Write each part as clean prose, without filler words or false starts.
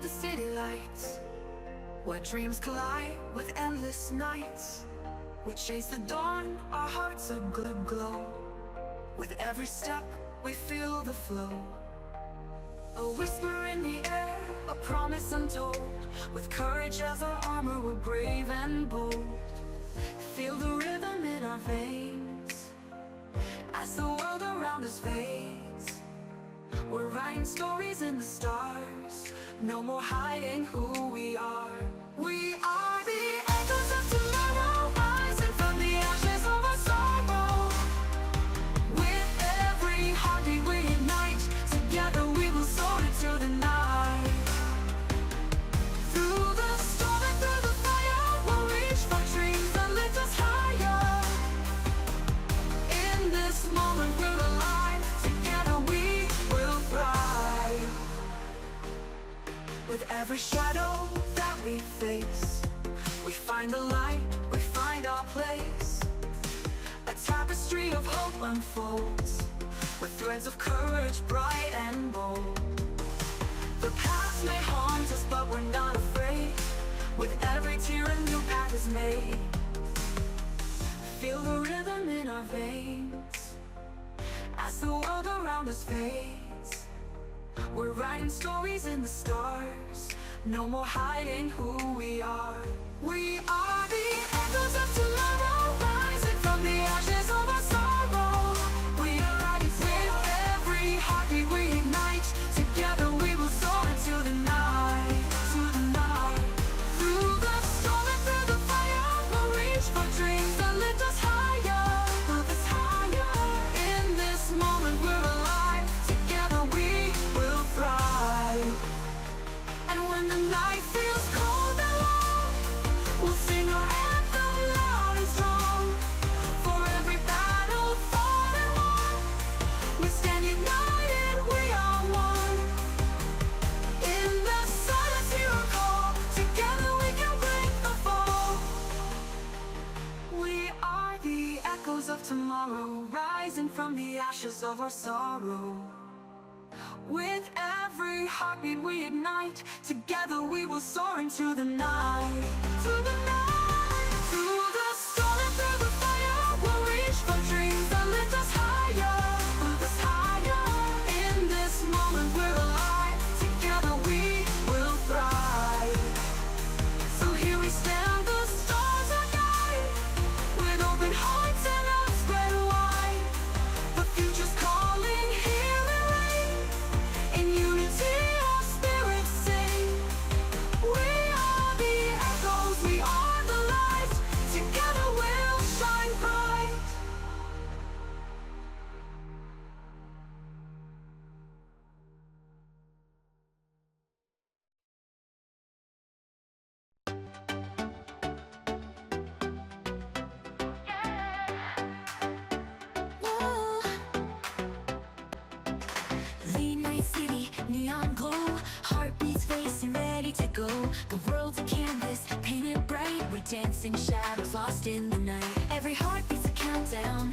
the city lights, where dreams collide with endless nights. We chase the dawn, our hearts aglow. With every step, we feel the flow. A whisper in the air, a promise untold. With courage as our armor, we're brave and bold. Feel the rhythm in our veins as the world around us fades. We're writing stories in the stars, no more hiding who we are. We are the echoes of tomorrow, rising from the ashes of our sorrow. With every heartbeat we ignite, together we will soar into the night. Through the storm and through the fire, we'll reach for dreams that lift us higher. In this moment we're alive, together we will thrive. With every shadow that we face, we find the light, we find our place. A tapestry of hope unfolds, with threads of courage bright and bold. The past may haunt us, but we're not afraid. With every tear a new path is made. Feel the rhythm in our veins as the world around us fades. We're writing stories in the stars, no more hiding who we are. We are the echoes of tomorrow, rising from the ashes of our sorrow. We are riding with every heartbeat we ignite, together we will soar into the night, to the night. Through the storm and through the fire, we'll reach for dreams that lift us higher, lift us higher. In this moment we're alive, together we will thrive. And when the night feels cold and long, we'll sing our anthem loud and strong. For every battle fought and won, we stand united, we are one. In the silence hear our call, together we can break the fall. We are the echoes of tomorrow, rising from the ashes of our sorrow. With every heartbeat we ignite, together we will soar into the night, to the night. Through the storm and through the fire, we'll reach for dreams that lift us higher, lift us higher. In this moment we're alive, together we will thrive. So here we stand, the stars are guide, with open hearts and arms spread wide. The future's calling, hear it ring. In unity our spirits sing. We are the echoes, we are the light, together we'll shine bright. Late night city, neon glow, heartbeats racing, ready to go. The world's a canvas, painted bright. We're dancing shadows, lost in the night. Every heartbeat's a countdown.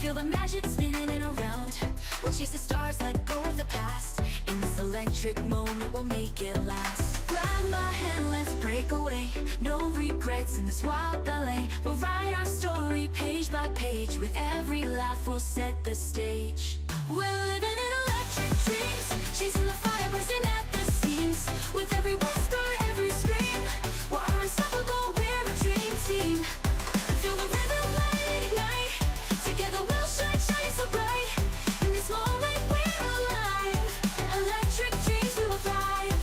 Feel the magic spinning and around. We'll chase the stars, let go of the past. In this electric moment, we'll make it last. Grab my hand, let's break away. No regrets in this wild ballet. We'll write our story page by page. With every laugh, we'll set the stage. We're living in electric dreams, chasing the fire, bursting at the seams. With every whisper, every scream, we're unstoppable, we're a dream team. Feel the rhythm, let it ignite. Together we'll shine, shine so bright. In this moment we're alive. Electric dreams, we will thrive.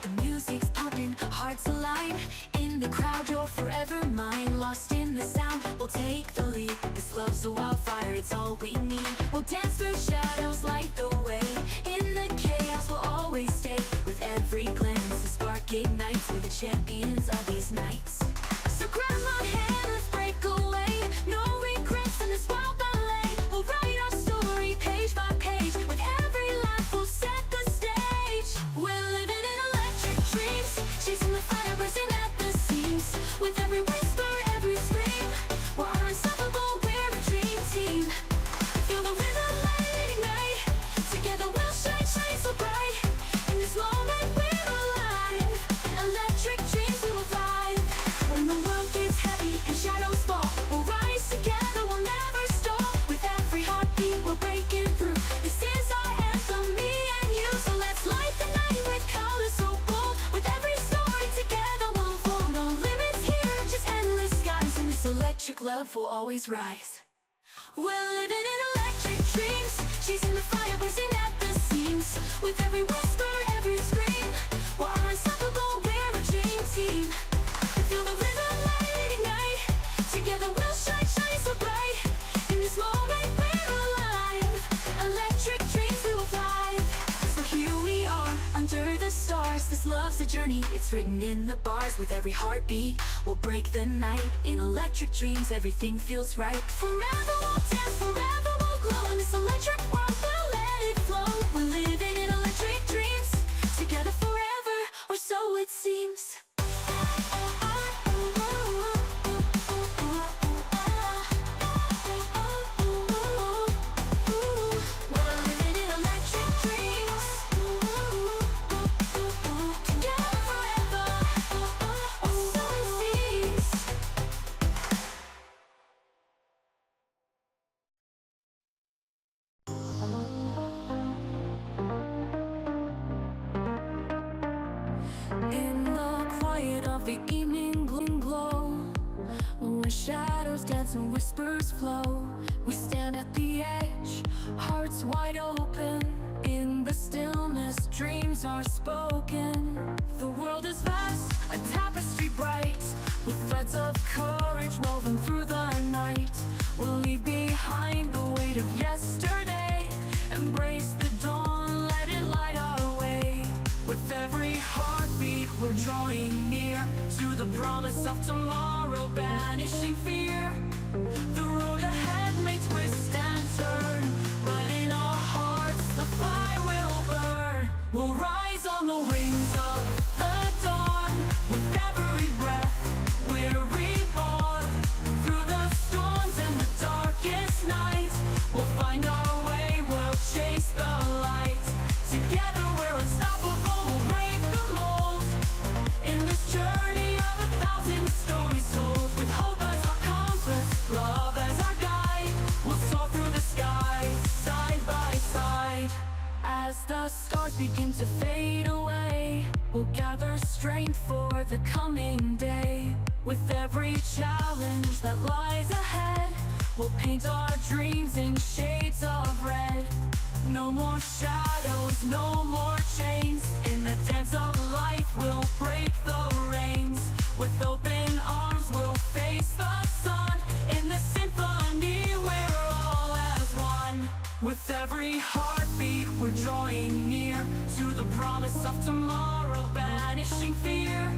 The music's pumping, hearts align. In the crowd, you're forever mine. Lost in the sound, we'll take the lead. This love's a wildfire, it's all we need. We'll dance through shadows, light the way. In the chaos, we'll always stay. With every glance, the spark ignites. We're the champions of these nights. So grab my hand, let's break away. No regrets in this wild ballet. We'll write our story page by page. With every laugh, we'll set the stage. We're living in electric dreams, chasing the fire, bursting at the seams. With every whisper, every scream, we're unstoppable, we're a dream team. Feel the rhythm, let it ignite. Together we'll shine, shine so bright. In this moment we're alive. love will always rise. We're living in electric dreams, chasing the fire, bursting at the seams. With every whisper, every scream, we're unstoppable, we're a dream team. Feel the rhythm, light ignite, together we'll shine, shine so bright. In this moment we're alive, electric dreams we will thrive. So here we are, under the stars. This love's a journey, it's written in the bars. With every heartbeat, we'll break the night. In electric dreams, everything feels right. Forever we'll dance, forever we'll glow. In this electric world, we'll let it flow. We're living in electric dreams, together forever, or so it seems. In the quiet of the evening glow, where shadows dance and whispers flow, we stand at the edge, hearts wide open. In the stillness, dreams are spoken. The world is vast, a tapestry bright, with threads of courage woven through the night. We'll leave behind the weight of yesterday, embrace the dawn, let it light our way. With every heartbeat, we're drawing near to the promise of tomorrow, banishing fear. The road ahead may twist and turn, but in our hearts the fire will burn. We'll rise on the wings of the dawn. With every breath, we're reborn. Through the storms and the darkest nights, we'll find our way, we'll chase the light. Together we're unstoppable, we'll break the mold. In this journey of 1,000 stories told, with hope as our compass, love as our guide, we'll soar through the skies, side by side. As the stars begin to fade away, we'll gather strength for the coming day. With every challenge that lies ahead, we'll paint our dreams in shades of red. No more shadows, no more chains. In the dance of life, we'll break the reins. With open arms, we'll face the sun. In the symphony, we're all as one. With every heartbeat, we're drawing near to the promise of tomorrow, banishing fear.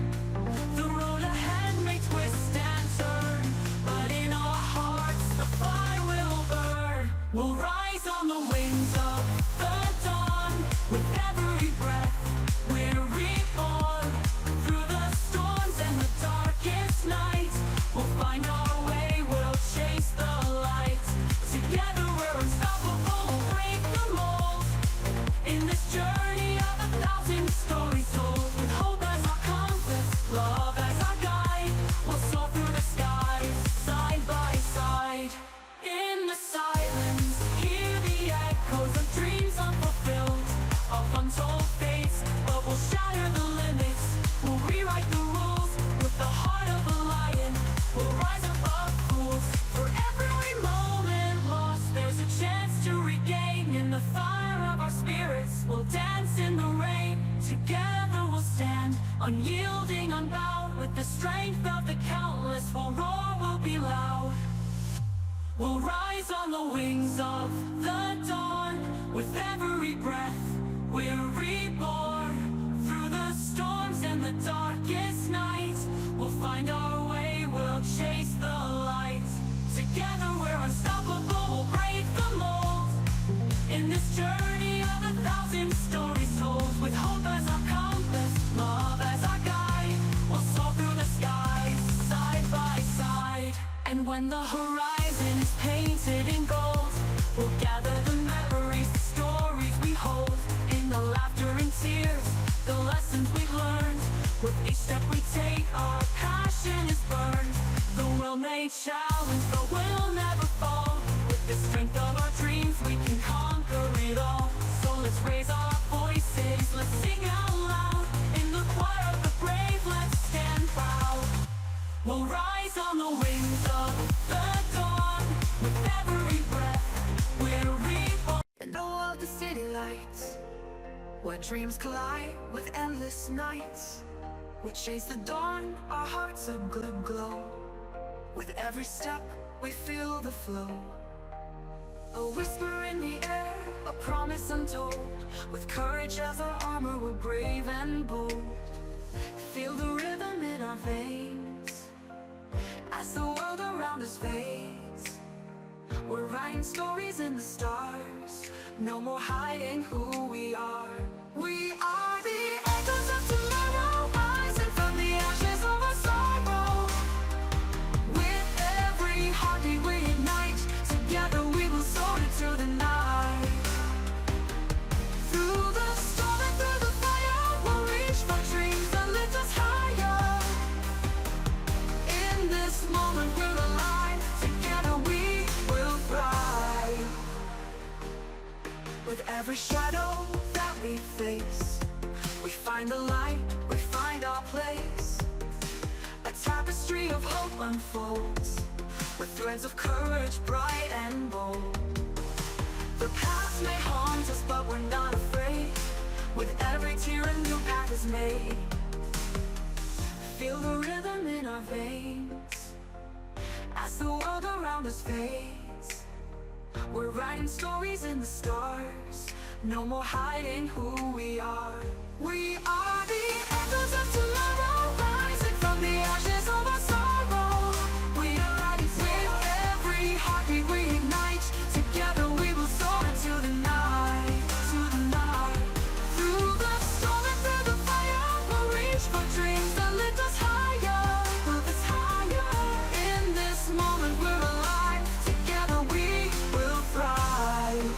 The road ahead may twist and turn, but in our hearts, the fire will burn. We'll rise on the wings of the dawn. With every breath, we're reborn. Through the storms and the darkest nights, we'll find our way, we'll chase the light. Together we're unstoppable, we'll break the mold. In this journey of 1,000 stories told, with hope as our compass, love as our guide, we'll soar through the skies, side by side. In the silence, hear the echoes of dreams unfulfilled, of untold fates, but we'll shatter the limits. We'll rewrite the rules with the heart of a lion. We'll rise above fools. For every moment lost, there's a chance to regain. In the fire of our spirits, we'll dance in the rain. Together we'll stand, unyielding, unbowed. With the strength of the countless, we'll roar, we'll be loud. We'll rise on the wings of the dawn. With every breath, we're reborn. Through the storms and the darkest nights, we'll find our way, we'll chase the light. Together we're unstoppable, we'll break the mold. In this journey of 1,000 stories told, with hope as our compass, love as our guide, we'll soar through the skies, side by side. And when the horizon is painted in gold, we'll gather the memories, the stories we hold. In the laughter and tears, the lessons we've learned. With each step we take, our passion is burned. The world may challenge, but we'll never fall. With the strength of our dreams, we can conquer it all. So let's raise our voices, let's sing out loud. In the choir of the brave, let's stand proud. We'll rise on the wings of the dreams collide with endless nights. We chase the dawn, our hearts aglow. With every step, we feel the flow. A whisper in the air, a promise untold. With courage as our armor, we're brave and bold. Feel the rhythm in our veins as the world around us fades. We're writing stories in the stars, no more hiding who we are. We are the echoes of tomorrow, rising from the ashes of our sorrow. With every heartbeat we ignite, together we will soar into the night. Through the storm and through the fire, we'll reach for dreams that lift us higher. In this moment we're alive, together we will thrive. With every shadow that we face, we find the light, we find our place. A tapestry of hope unfolds, with threads of courage bright and bold. The past may haunt us, but we're not afraid. With every tear a new path is made. Feel the rhythm in our veins as the world around us fades. We're writing stories in the stars, no more hiding who we are. We are the echoes of tomorrow, rising from the ashes of our sorrow. We are riding with every heartbeat we ignite. Together we will soar into the night, to the night. Through the storm and through the fire, we'll reach for dreams that lift us higher, lift us higher. In this moment we're alive, together we will thrive.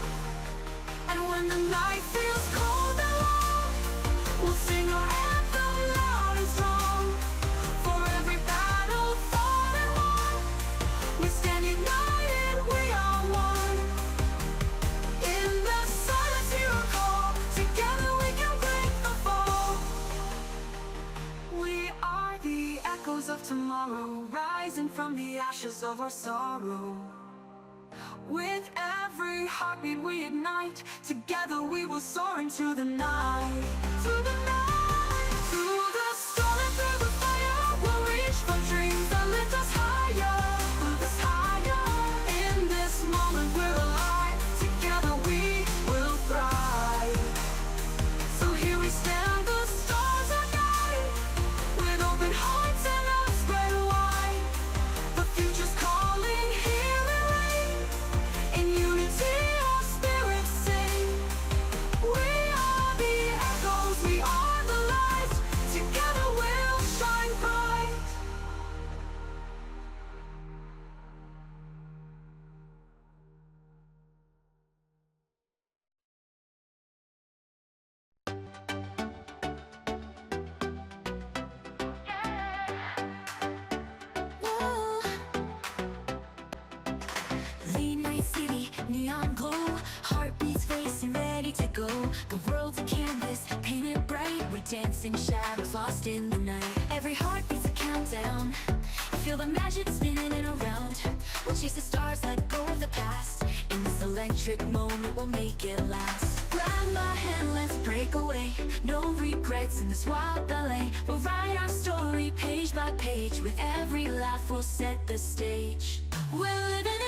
And when the night feels cold and long, we'll sing our anthem loud and strong. For every battle fought and won, we stand united, we are one. In the silence hear a call, together we can break the fall. We are the echoes of tomorrow, rising from the ashes of our sorrow. With every heartbeat we ignite, together we will soar into the night, through the night. Through the storm and through the fire, we'll reach for dreams that lift us higher, lift us higher. In this moment we're alive, together we will thrive. So here we stand, the stars are guide, with open hearts and arms spread wide. The future's calling, hear it ring. In unity our spirits sing. We are the echoes, we are the light. Together we'll shine bright. Late night city, neon glow, heartbeats racing, ready to go. The world's a canvas, painted bright. We're dancing shadows, lost in the night. Every heartbeat's a countdown. Feel the magic spinning and around. We'll chase the stars, let go of the past. In this electric moment, we'll make it last. Grab my hand, let's break away. No regrets in this wild ballet. We'll write our story page by page. With every laugh, we'll set the stage. We're living